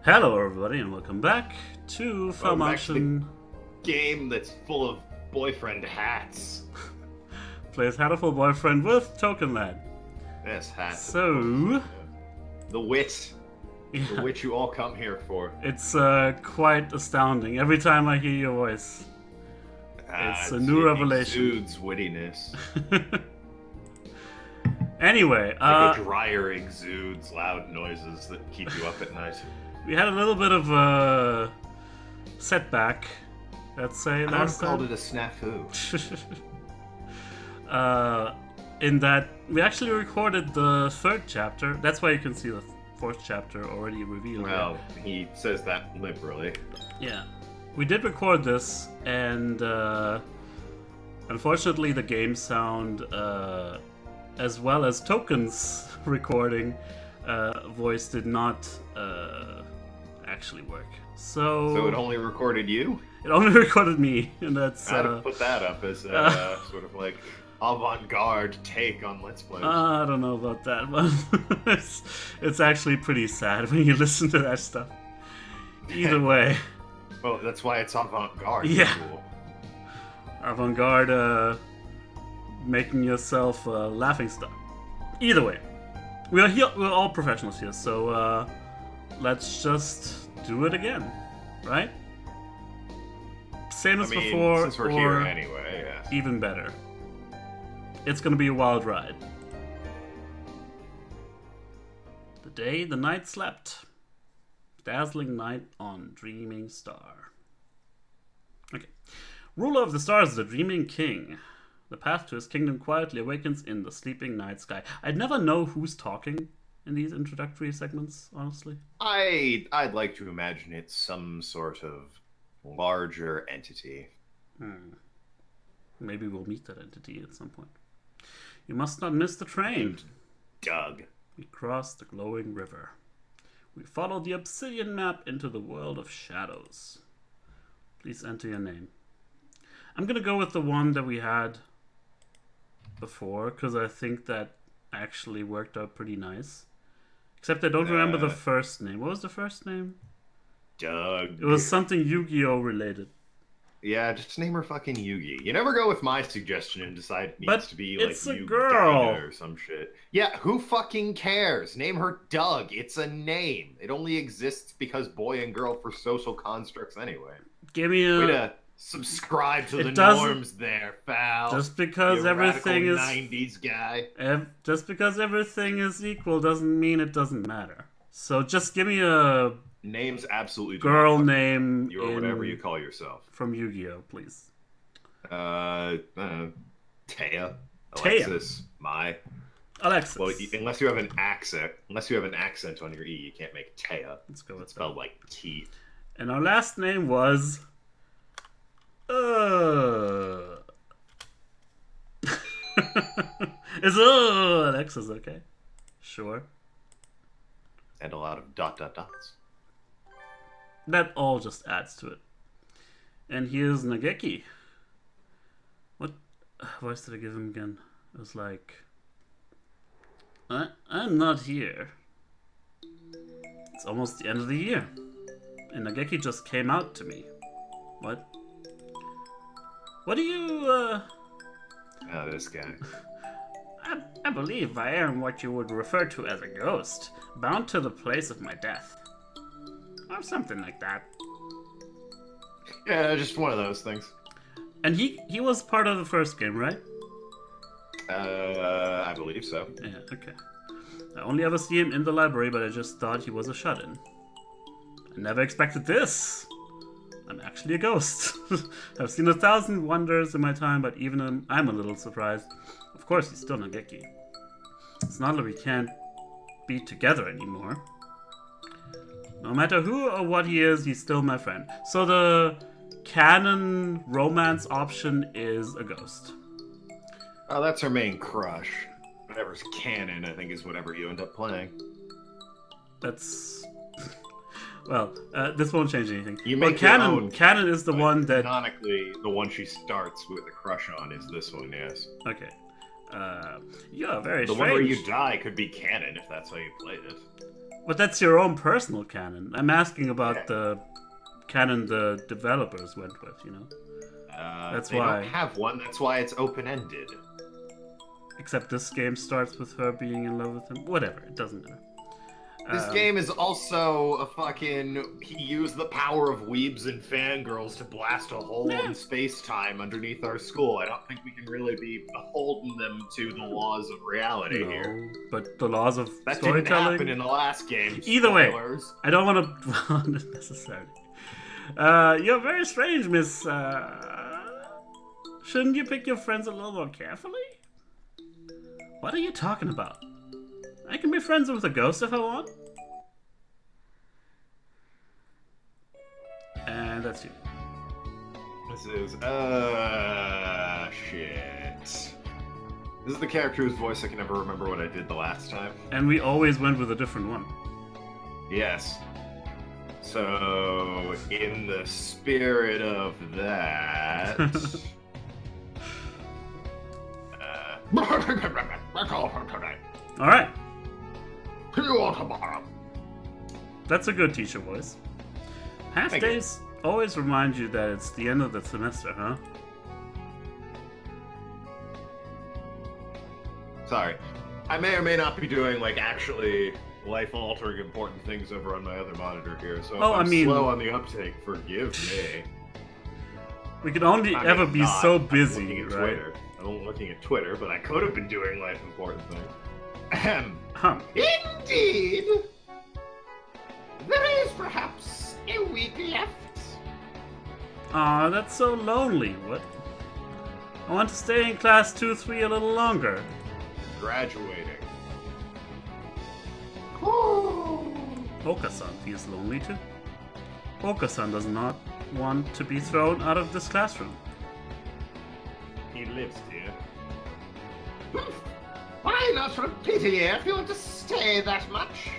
Hello everybody and welcome back to falmunction. Game that's full of boyfriend hats. Plays Hatoful boyfriend with Token Lad. Yes, hats. So... The wit. Yeah, The wit you all come here for. it's quite astounding. Every time I hear your voice, it's a new revelation. Exudes wittiness. Anyway, Like a dryer exudes loud noises that keep you up at night. we had a little bit of a setback, let's say, last time. I called it a snafu. In that we actually recorded the third chapter. That's why you can see the fourth chapter already revealed. Well, he says that liberally. Yeah. We did record this, and unfortunately the game sound, as well as Token's recording voice did not actually work. So it only recorded you? It only recorded me, and that's... I'd put that up as a sort of like avant-garde take on Let's Play. I don't know about that, but it's actually pretty sad when you listen to that stuff. Either way. Well, that's why it's avant-garde. Yeah. Cool. Avant-garde, making yourself a laughing stock. Either way. We're all professionals here, so let's just do it again, right? Same as before, since we're here anyway, yeah. Even better. It's gonna be a wild ride. The day the night slept. Dazzling night on dreaming star. Okay. Ruler of the stars, the dreaming king. The path to his kingdom quietly awakens in the sleeping night sky. I'd never know who's talking in these introductory segments, honestly. I'd like to imagine it's some sort of larger entity. Maybe we'll meet that entity at some point. You must not miss the train. Doug. We cross the glowing river. We follow the obsidian map into the world of shadows. Please enter your name. I'm gonna go with the one that we had before, because I think that actually worked out pretty nice. Except I don't remember the first name. What was the first name? Doug. It was something Yu-Gi-Oh! Related. Yeah, just name her fucking Yugi. You never go with my suggestion and decide it needs to be like it's a Yu girl or some shit. Yeah, who fucking cares? Name her Doug. It's a name. It only exists because boy and girl for social constructs anyway. Give me a... Way to subscribe to the norms there, pal. Just because you everything is 90s guy. Just because everything is equal doesn't mean it doesn't matter. So just give me a name's absolutely girl name. You're whatever you call yourself. From Yu-Gi-Oh, please. Taya. Alexis. Mai. Alexis. Well, unless you have an accent on your E, you can't make Taya. Let's go with it's spelled like T. And our last name was... Is Alexis okay? Sure. And a lot of dots. That all just adds to it. And here's Nageki. What voice did I give him again? It was like... I'm not here. It's almost the end of the year. And Nageki just came out to me. What? What do you, Oh, this guy. I believe I am what you would refer to as a ghost, bound to the place of my death. Or something like that. Yeah, just one of those things. And he was part of the first game, right? I believe so. Yeah, okay. I only ever see him in the library, but I just thought he was a shut-in. I never expected this. I'm actually a ghost. I've seen 1,000 wonders in my time, but even I'm a little surprised. Of course, he's still Nageki. It's not that we can't be together anymore. No matter who or what he is, he's still my friend. So the canon romance option is a ghost. Oh, that's her main crush. Whatever's canon, I think, is whatever you end up playing. That's... Well, this won't change anything. You make canon is the one that... Canonically, the one she starts with a crush on is this one, yes. Okay. You're very The strange. one where you die could be canon if that's how you played it. But that's your own personal canon. I'm asking about the canon the developers went with, you know? That's they why. don't have one, that's why it's open-ended. Except this game starts with her being in love with him. Whatever, it doesn't matter. This game is also a fucking... He used the power of weebs and fangirls to blast a hole in space-time underneath our school. I don't think we can really be beholden them to the laws of reality here. But the laws of that storytelling... didn't happen in the last game. Either way, Spoilers. I don't want to dwell on it necessarily. You're very strange, miss... Shouldn't you pick your friends a little more carefully? What are you talking about? I can be friends with a ghost if I want. And that's you. This is, shit. This is the character whose voice I can never remember what I did the last time. And we always went with a different one. Yes. So, in the spirit of that... Alright. See you all tomorrow. That's a good teacher voice. Half Thank days always remind you that it's the end of the semester, huh? Sorry. I may or may not be doing, like, actually life-altering important things over on my other monitor here, so if I'm slow on the uptake, forgive me. We can only ever be so busy, I'm right? I'm looking at Twitter, but I could have been doing life-important things. Indeed! There is perhaps a week left. Aw, that's so lonely. What? I want to stay in class 2-3 a little longer. Graduating. Oka-san feels lonely too. Oka-san does not want to be thrown out of this classroom. He lives here. Why not repeat a year if you want to stay that much?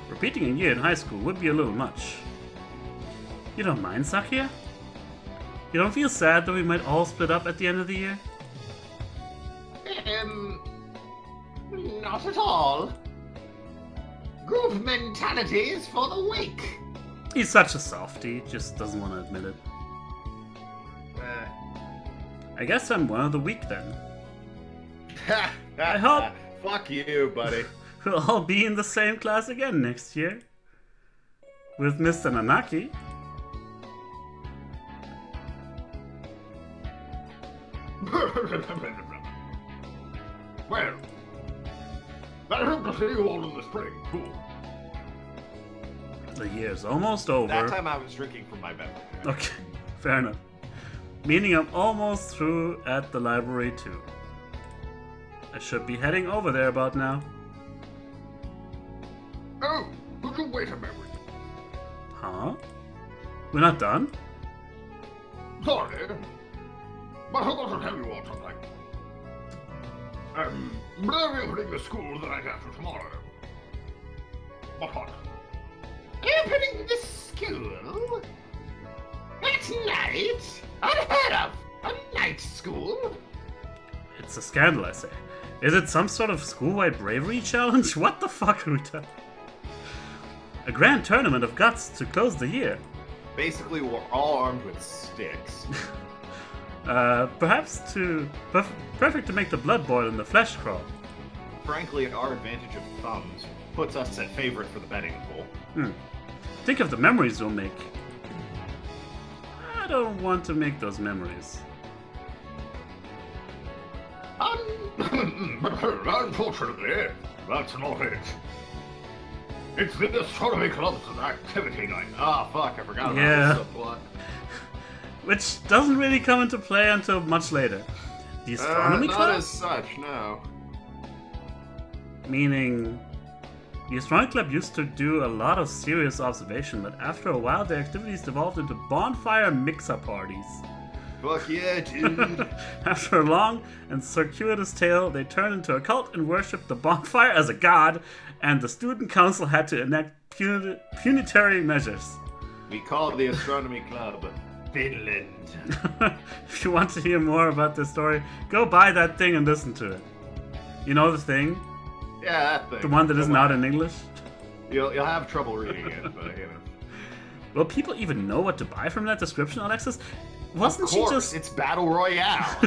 Repeating a year in high school would be a little much. You don't mind, Sakia? You don't feel sad that we might all split up at the end of the year? Not at all. Group mentality is for the weak. He's such a softie, just doesn't want to admit it. I guess I'm one of the weak then. I hope Fuck you, buddy. we'll all be in the same class again next year. With Mr. Nanaki. Well, I hope to see you all in the spring. Cool. The year's almost over. That time I was drinking from my beverage. Okay, fair enough. Meaning I'm almost through at the library too. I should be heading over there about now. Oh, could you wait a moment? Huh? We're not done? Sorry, but I got to tell you all something. They're opening the school the night after tomorrow. What? Opening the school? At night? Unheard of! A night school? It's a scandal, I say. Is it some sort of school-wide bravery challenge? What the fuck are we talking? A grand tournament of guts to close the year. Basically, we're all armed with sticks. Perhaps perfect to make the blood boil and the flesh crawl. Frankly, our advantage of thumbs puts us at favorite for the betting pool. Think of the memories we'll make. I don't want to make those memories. Unfortunately, that's not it. It's the astronomy club's activity night. Ah, fuck, I forgot about this subplot. Which doesn't really come into play until much later. The astronomy club? Not as such, no. Meaning, the astronomy club used to do a lot of serious observation, but after a while their activities devolved into bonfire mix-up parties. Fuck yeah, dude. After a long and circuitous tale, they turned into a cult and worshipped the bonfire as a god, and the student council had to enact punitary measures. We call the astronomy club Finland. If you want to hear more about this story, go buy that thing and listen to it. You know the thing? Yeah, that thing. The one that is not in English? You'll have trouble reading it, but you know. Will people even know what to buy from that description, Alexis? Wasn't Of course, she just... it's Battle Royale.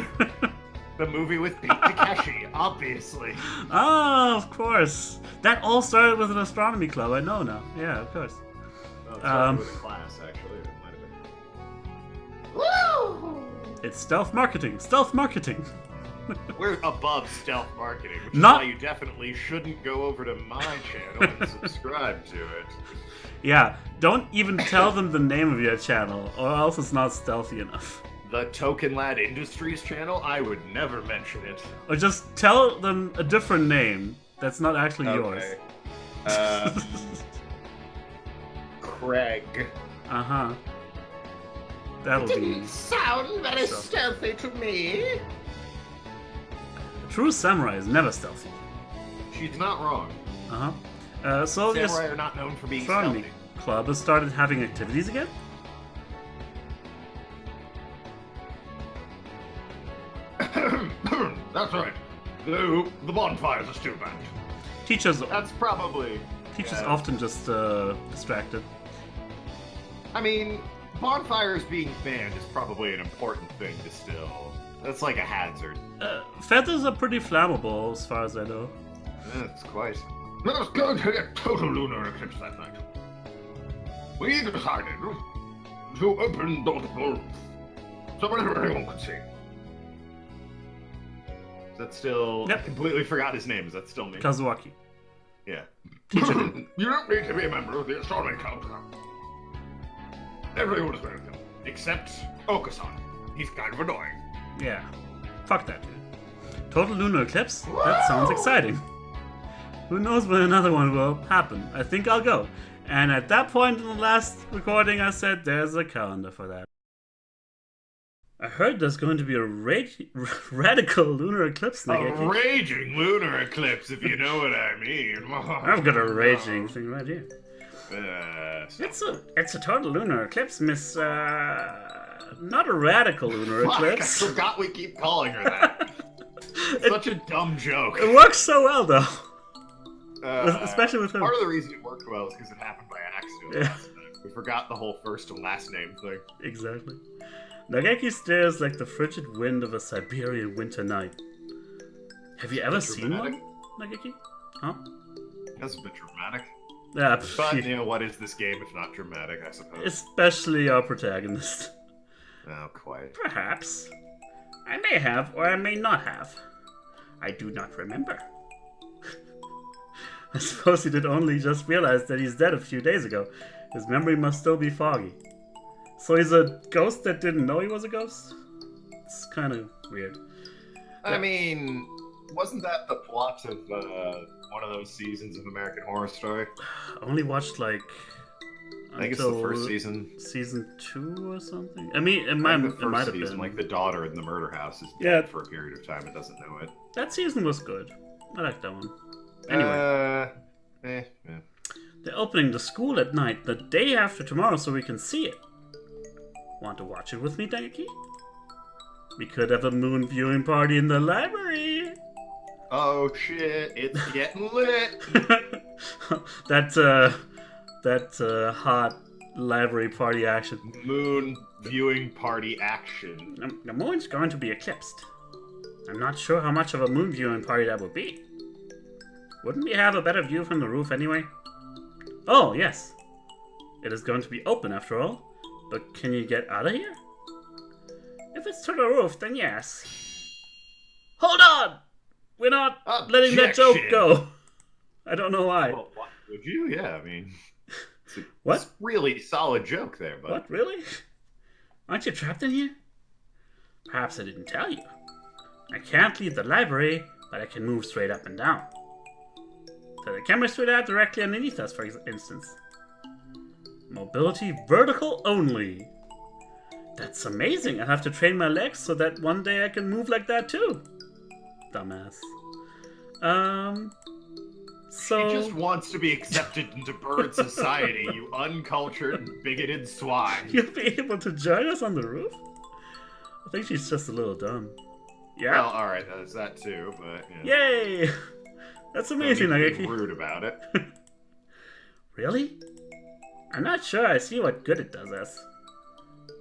The movie with Pete Takeshi, obviously. Oh, of course. That all started with an astronomy club. I know now. Yeah, of course. Well, it started with a class, actually. It might have been. Woo! It's stealth marketing. Stealth marketing. We're above stealth marketing, which is Not- why you definitely shouldn't go over to my channel and subscribe to it. Yeah, don't even tell them the name of your channel, or else it's not stealthy enough. The Token Lad Industries channel, I would never mention it. Or just tell them a different name that's not actually yours. Craig. Uh-huh. That'll be... sound very So- stealthy to me. A true samurai is never stealthy. She's not wrong. Uh-huh. So this Samurai are not known for being astronomy stealthy. club has started having activities again? That's right. The bonfires are still banned. Teachers That's probably... yeah. often just distracted. I mean, bonfires being banned is probably an important thing to still... That's like a hazard. Feathers are pretty flammable, as far as I know. That's quite... Let us go to a total lunar eclipse that night. We decided to open those bulbs so everyone could see. Is that still... Yep. I completely forgot his name. Is that still me? Kazuaki. Yeah. Teacher. You don't need to be a member of the astronomy club. Everyone is welcome, except Okasan. He's kind of annoying. Yeah. Fuck that, dude. Total lunar eclipse? That sounds exciting. Who knows when another one will happen? I think I'll go. And at that point in the last recording, I said there's a calendar for that. I heard there's going to be a radical lunar eclipse. A raging lunar eclipse, if you know what I mean. I've got a raging thing right here. Stop. It's a total lunar eclipse, miss. Not a radical lunar Fuck, eclipse. I forgot we keep calling her that. Such a dumb joke. It works so well, though. Especially with him. Part of the reason it worked well is because it happened by accident Yeah. last time. We forgot the whole first and last name thing. Exactly. Nageki stares like the frigid wind of a Siberian winter night. Have you ever seen one, Dramatic? Nageki? Huh? That's a bit dramatic. Yeah, But, you know, what is this game if not dramatic, I suppose? especially our protagonist. Oh, quite. Perhaps. I may have, or I may not have. I do not remember. I suppose he did only just realize that he's dead a few days ago. His memory must still be foggy. So he's a ghost that didn't know he was a ghost? It's kind of weird. I mean, wasn't that the plot of one of those seasons of American Horror Story? I only watched like... I think it's the first season. Season 2 or something? I mean, it I might, think the it might first have season, been. like the daughter in the murder house is Yeah. dead for a period of time and doesn't know it. That season was good. I like that one. Anyway. Yeah. They're opening the school at night the day after tomorrow so we can see it. Want to watch it with me, Dengeki? We could have a moon viewing party in the library. Oh shit, it's getting lit! that hot library party action. Moon viewing party action. The moon's going to be eclipsed. I'm not sure how much of a moon viewing party that would be. Wouldn't we have a better view from the roof anyway? Oh, yes. It is going to be open after all. But can you get out of here? If it's to the roof, then yes. Hold on! We're not letting that joke Objection. go. I don't know why. Well, what, would you? Yeah, I mean... It's What? a really solid joke there, bud. What, really? Aren't you trapped in here? Perhaps I didn't tell you. I can't leave the library, but I can move straight up and down. So the camera straight out directly underneath us, for instance. Mobility vertical only. That's amazing. I'll have to train my legs so that one day I can move like that too. Dumbass. So... He just wants to be accepted into bird society, you uncultured, bigoted swine. You'll be able to join us on the roof? I think she's just a little dumb. Yeah. Well, alright, there's that too, but... Yay! That's amazing, Don't need to be Nageki. rude about it. Really? I'm not sure I see what good it does us.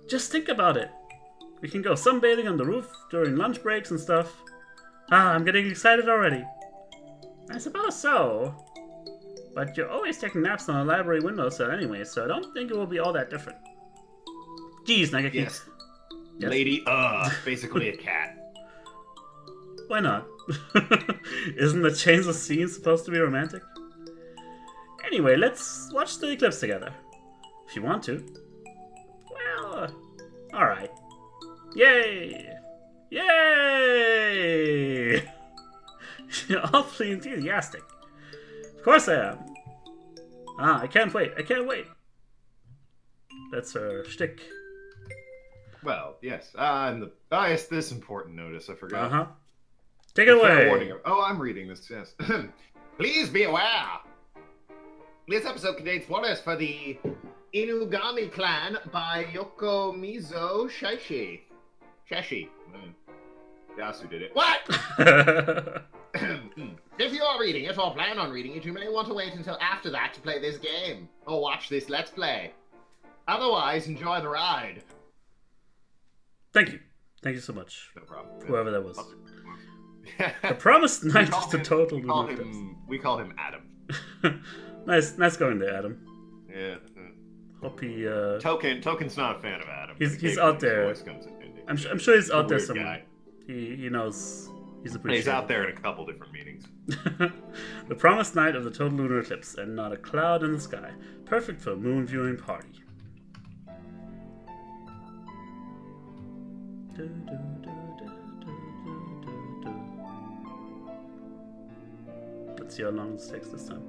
Just think about it. We can go sunbathing on the roof during lunch breaks and stuff. Ah, I'm getting excited already. I suppose so. But you're always taking naps on a library windowsill anyway, so I don't think it will be all that different. Jeez, Nagaki. Yes. Yes. Lady, basically a cat. Why not? Isn't the change of scene supposed to be romantic? Anyway, let's watch the eclipse together. If you want to. Well, alright. Yay! Yay! You're awfully enthusiastic. Of course I am. Ah, I can't wait. I can't wait. That's her shtick. Well, yes. Yes, this important notice. I forgot. Uh-huh. Take it away. Oh, I'm reading this, yes. Please be aware. This episode contains spoilers for the Inugami clan by Yokomizo Shashi. Yasu did it. What? If you are reading it or plan on reading it, you may want to wait until after that to play this game. Or watch this Let's Play. Otherwise, enjoy the ride. Thank you. Thank you so much. No problem. Whoever that was. The promised knight is the total we call him Adam. Nice going there, Adam. Yeah. Hope he, Token's not a fan of Adam. He's out there. I'm sure he's out there somewhere. He knows he's appreciated. He's out there in a couple different meetings. The promised night of the total lunar eclipse, and not a cloud in the sky. Perfect for a moon viewing party. Let's see how long this takes this time.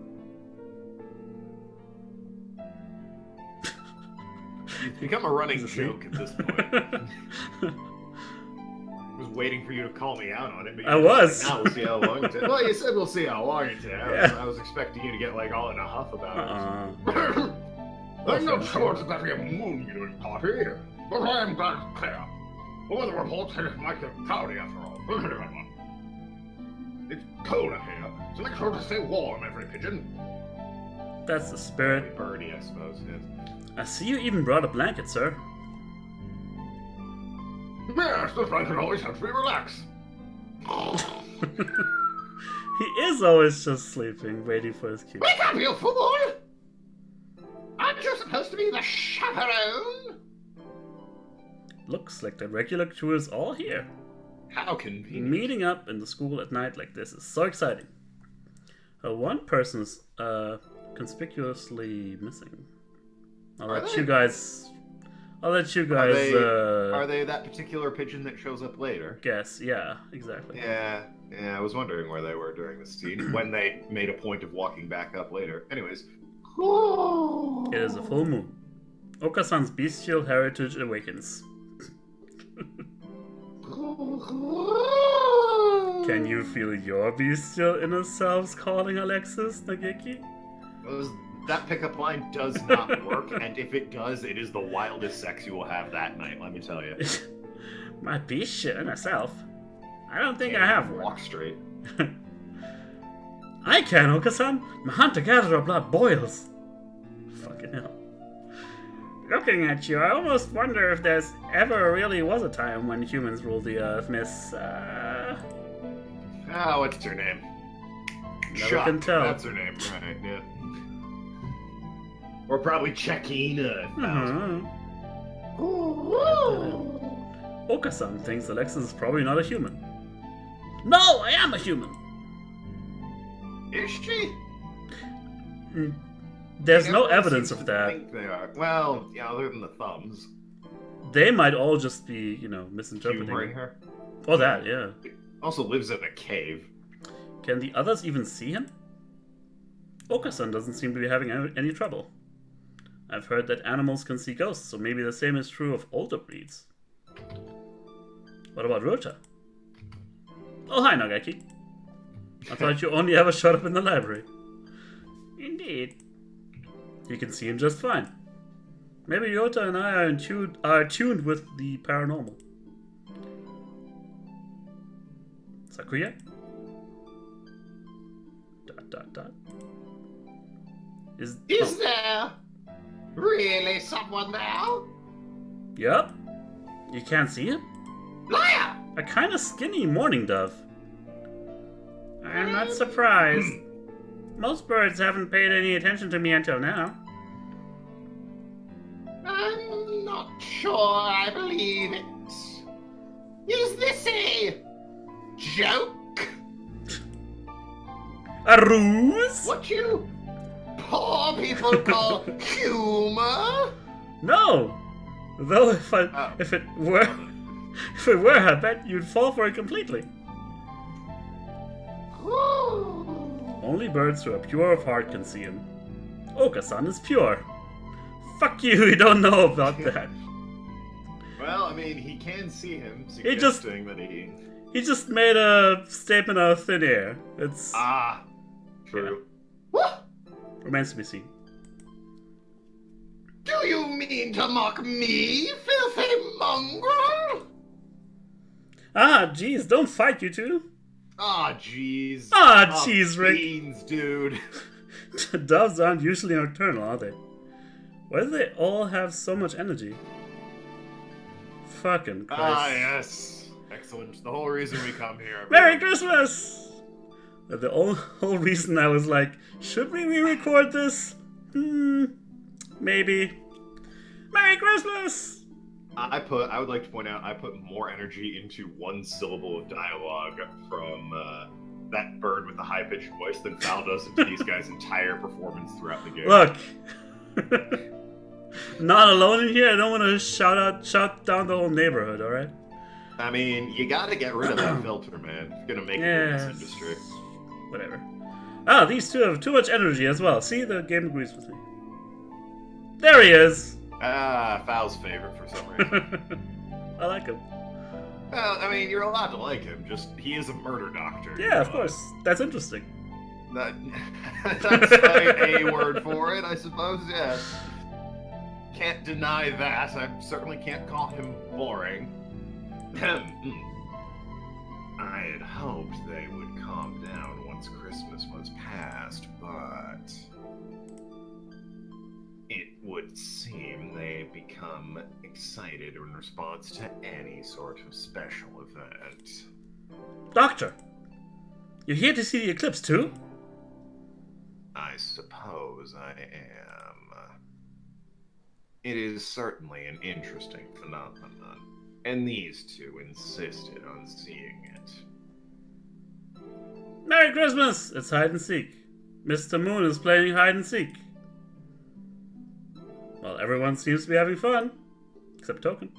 It's become a running joke at this point. I was waiting for you to call me out on it. But I was. Now we'll see how long it takes. Well, you said we'll see how long it takes. Yeah. I was expecting you to get like all in a huff about it. I'm not sure it's going to be a moon viewing party, but I am glad it's clear. All the reports say it might get cloudy after all. It's cold out here, so make sure to stay warm, every pigeon. That's the spirit. Birdie, I suppose. Yes. I see you even brought a blanket, sir. Yes, this blanket always helps me relax. He is always just sleeping, waiting for his cue. Wake up, you fool! Aren't you supposed to be the chaperone? Looks like the regular crew is all here. How convenient. Meeting up in the school at night like this is so exciting. One person's conspicuously missing. I'll let you guys. Are they that particular pigeon that shows up later? Guess, yeah, exactly. Yeah, I was wondering where they were during the scene, when they made a point of walking back up later. Anyways. It is a full moon. Okasan's bestial heritage awakens. Can you feel your bestial inner selves calling, Alexis, Nageki? That pickup line does not work, and if it does, it is the wildest sex you will have that night, let me tell you. My bestial inner self? I don't think I have one. Walk straight. I can, Okasan! My hunter-gatherer blood boils! Fucking hell. Looking at you, I almost wonder if there's ever really was a time when humans ruled the earth, Miss, what's her name? Never can tell. That's her name, right, yeah. Or probably Chekina. Okasan thinks Alexis is probably not a human. No, I am a human! Is she? There's no evidence of that. I think they are. Well, yeah, other than the thumbs. They might all just be, misinterpreting Humoring her. Oh, that, yeah. Also lives in a cave. Can the others even see him? Okasan doesn't seem to be having any trouble. I've heard that animals can see ghosts, so maybe the same is true of older breeds. What about Rota? Oh, hi, Nagaki. I thought you only ever showed up in the library. Indeed. You can see him just fine. Maybe Yota and I are tuned with the paranormal. Sakuya? ... Is there really someone there? Yup. You can't see him? Liar! A kind of skinny mourning dove. I'm not surprised. Most birds haven't paid any attention to me until now. I'm not sure I believe it. Is this a joke? A ruse? What you poor people call humor? No! Though if it were, I bet you'd fall for it completely. Only birds who are pure of heart can see him. Oka-san is pure. Fuck you, you don't know about that. Well, I mean, he can see him, suggesting that he... He just made a statement out of thin air. It's... true. What? Remains to be seen. Do you mean to mock me, filthy mongrel? Jeez, don't fight, you two. Jeez. Jeez, Rick. Beans, dude. Doves aren't usually nocturnal, are they? Why do they all have so much energy? Fucking Christ. Yes. Excellent. The whole reason we come here. Merry Christmas! The whole reason I was like, should we re-record this? Maybe. Merry Christmas! I would like to point out, I put more energy into one syllable of dialogue from that bird with the high-pitched voice than Val does into these guys' entire performance throughout the game. Look! Not alone in here, I don't want to shout down the whole neighborhood, alright? I mean, you gotta get rid of that filter, man. If you're gonna make it in this industry. Whatever. These two have too much energy as well. See, the game agrees with me. There he is! Val's favorite for some reason. I like him. Well, I mean, you're allowed to like him, just he is a murder doctor. Yeah, of course. That's interesting. That's a word for it, I suppose, yes. Can't deny that. I certainly can't call him boring. I had hoped they would calm down once Christmas was past, but it would seem they become excited in response to any sort of special event. Doctor, you're here to see the eclipse too? I suppose I am. It is certainly an interesting phenomenon, and these two insisted on seeing it. Merry Christmas! It's hide and seek. Mr. Moon is playing hide and seek. Well, everyone seems to be having fun. Except Token.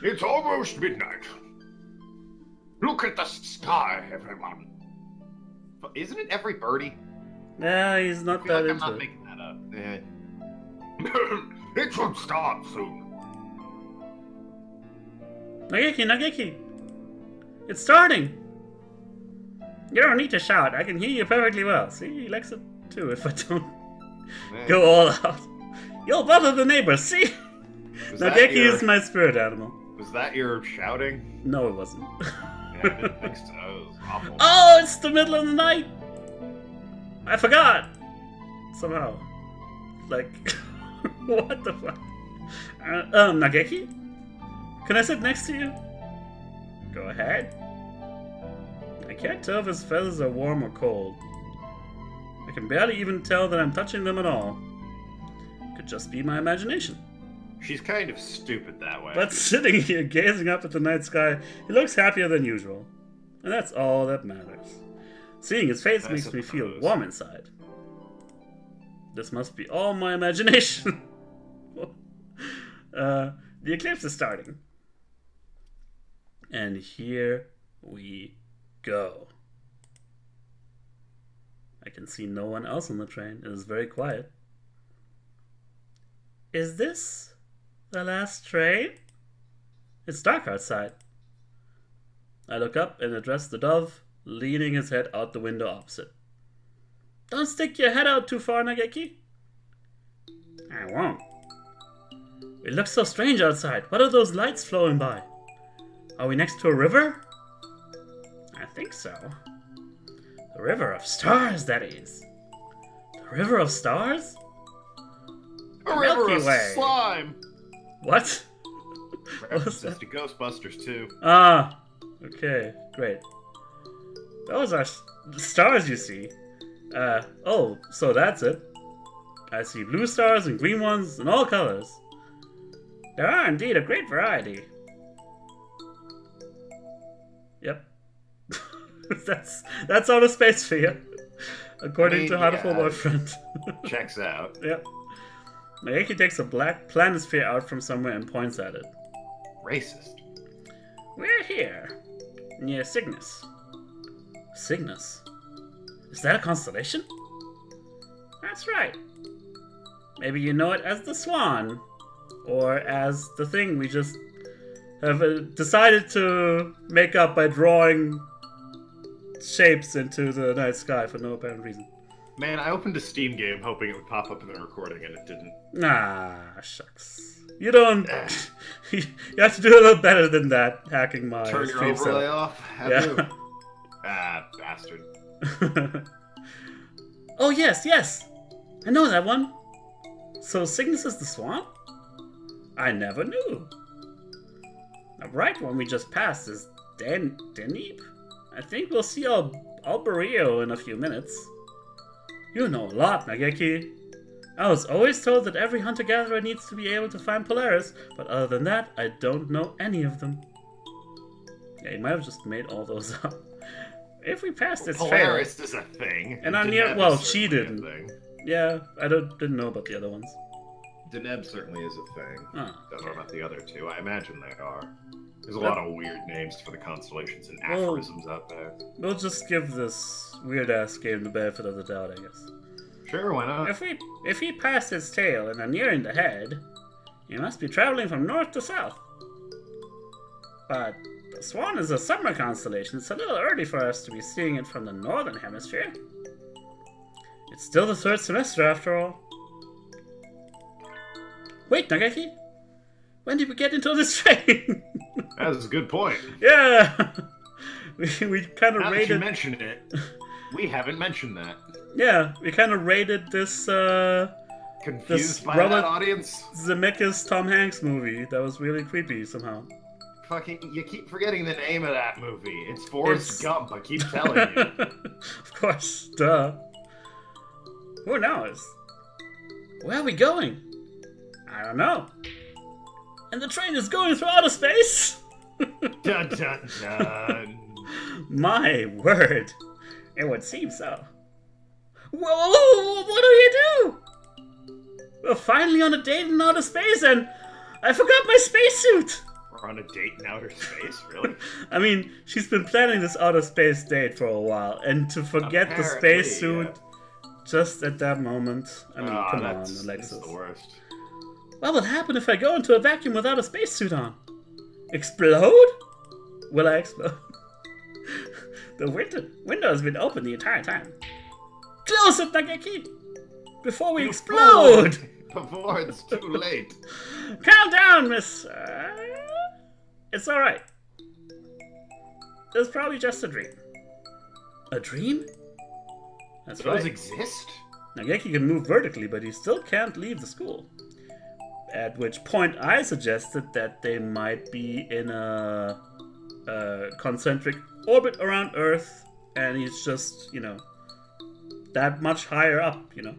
It's almost midnight. Look at the sky, everyone. Isn't it every birdie? Yeah, he's not that I'm into not it. making that up. It should start soon. Nageki! It's starting! You don't need to shout. I can hear you perfectly well. See, he likes it too if I don't go all out. You'll bother the neighbors, see? Nageki is my spirit animal. Was that your shouting? No, it wasn't. Yeah, I didn't think so. It was awful. Oh, it's the middle of the night! I forgot! Somehow. Like, what the fuck? Nageki? Can I sit next to you? Go ahead. I can't tell if his feathers are warm or cold. I can barely even tell that I'm touching them at all. Could just be my imagination. She's kind of stupid that way. But sitting here gazing up at the night sky, he looks happier than usual. And that's all that matters. Seeing his face makes me feel warm inside. This must be all my imagination. The eclipse is starting. And here we go. I can see no one else on the train. It is very quiet. Is this the last train? It's dark outside. I look up and address the dove, leaning his head out the window opposite. Don't stick your head out too far, Nageki. I won't. It looks so strange outside. What are those lights flowing by? Are we next to a river? I think so. A river of stars, that is. river of stars? A river Milky of Way. slime! What? References to Ghostbusters, too. Ah, okay, great. Those are stars you see. Oh, so that's it. I see blue stars and green ones in all colors. There are indeed a great variety. Yep. that's outer space for you. According to Hatoful Boyfriend. Checks out. Yep. Naeki takes a black planisphere out from somewhere and points at it. Racist. We're here, near Cygnus. Cygnus? Is that a constellation? That's right. Maybe you know it as the Swan, or as the thing we just have decided to make up by drawing shapes into the night sky for no apparent reason. Man, I opened a Steam game hoping it would pop up in the recording, and it didn't. Ah, shucks. You don't... you have to do a little better than that, hacking my Turn your stream overlay setup. off? Have Yeah. you? Ah, bastard. Oh, yes. I know that one. So Cygnus is the Swan? I never knew. The right one we just passed is Deneb? I think we'll see Alberio in a few minutes. You know a lot, Nageki. I was always told that every hunter-gatherer needs to be able to find Polaris, but other than that, I don't know any of them. Yeah, you might have just made all those up. If we passed its Polaris is a thing. And on Deneb well, is she certainly a didn't. thing. Yeah, I didn't know about the other ones. Deneb certainly is a thing. Oh, Don't know about the other two. I imagine they are. There's a lot of weird names for the constellations and aphorisms out there. We'll just give this weird-ass game the benefit of the doubt, I guess. Sure, why not? If he passed its tail and are nearing the head, you must be traveling from north to south. But the Swan is a summer constellation. It's a little early for us to be seeing it from the northern hemisphere. It's still the third semester, after all. Wait, Nageki? When did we get into this train? That's a good point. Yeah! we kind of Now that rated... you mention it, we haven't mentioned that. Yeah, we kind of rated this, Confused by Robert that audience? Zemeckis Tom Hanks movie. That was really creepy somehow. Fucking, you keep forgetting the name of that movie. It's Forrest Gump, I keep telling you. Of course, duh. Who knows? Where are we going? I don't know. And the train is going through outer space? Dun dun dun. My word. It would seem so. Whoa, what do you do? We're finally on a date in outer space and I forgot my spacesuit. We're on a date in outer space, really? I mean, she's been planning this outer space date for a while, and to forget the Apparently, spacesuit just at that moment. I mean, come on, That's Alexis. the worst. What will happen if I go into a vacuum without a spacesuit on? Explode? Will I explode? The window has been open the entire time. Close it, Nageki! Before we explode! Before it's too late. Calm down, miss. It's alright. It was probably just a dream. A dream? That's Those right. exist? Nageki can move vertically, but he still can't leave the school. At which point I suggested that they might be in a concentric orbit around Earth, and he's just, you know, that much higher up, you know.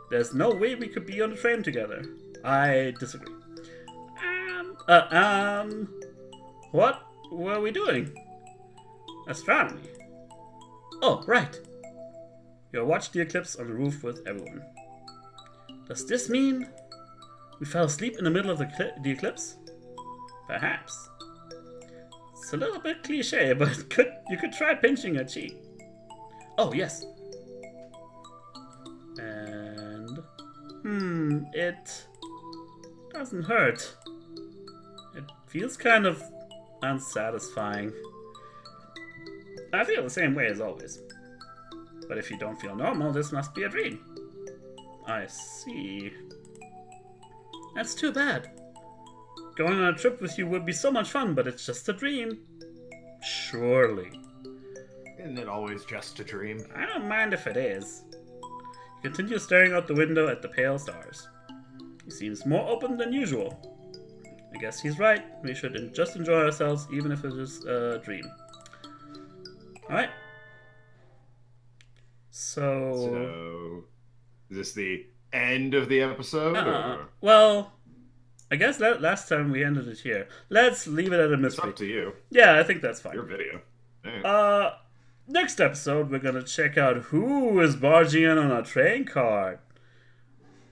There's no way we could be on the train together. I disagree. What were we doing? Astronomy. Oh, right. You'll watch the eclipse on the roof with everyone. Does this mean we fell asleep in the middle of the eclipse? Perhaps. It's a little bit cliche, but you could try pinching a cheek. Oh, yes. And... it doesn't hurt. It feels kind of unsatisfying. I feel the same way as always. But if you don't feel normal, this must be a dream. I see. That's too bad. Going on a trip with you would be so much fun, but it's just a dream. Surely. Isn't it always just a dream? I don't mind if it is. He continues staring out the window at the pale stars. He seems more open than usual. I guess he's right. We should just enjoy ourselves, even if it's just a dream. Alright. So, is this the end of the episode? Or? Well, I guess that last time we ended it here. Let's leave it at a mystery. It's up to you. Yeah, I think that's fine. Your video. Next episode, we're gonna check out who is barging in on our train car.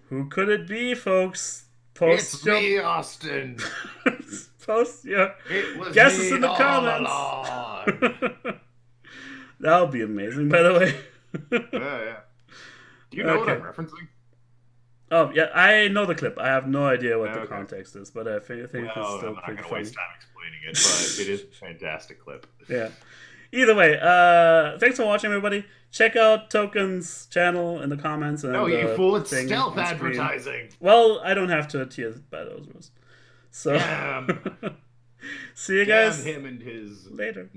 Who could it be, folks? It's me, Austin. Post your It guesses me in the all comments. along. That'll be amazing, by the way. Yeah. Do you know what I'm referencing? Oh, yeah, I know the clip. I have no idea what the context is, but I think it's still I'm not pretty going to funny. waste time explaining it, but it is a fantastic clip. Yeah. Either way, thanks for watching, everybody. Check out Token's channel in the comments. And You fool, it's thing stealth on screen. advertising. Well, I don't have to adhere by those rules. So, Damn. see you guys Damn him and his... later.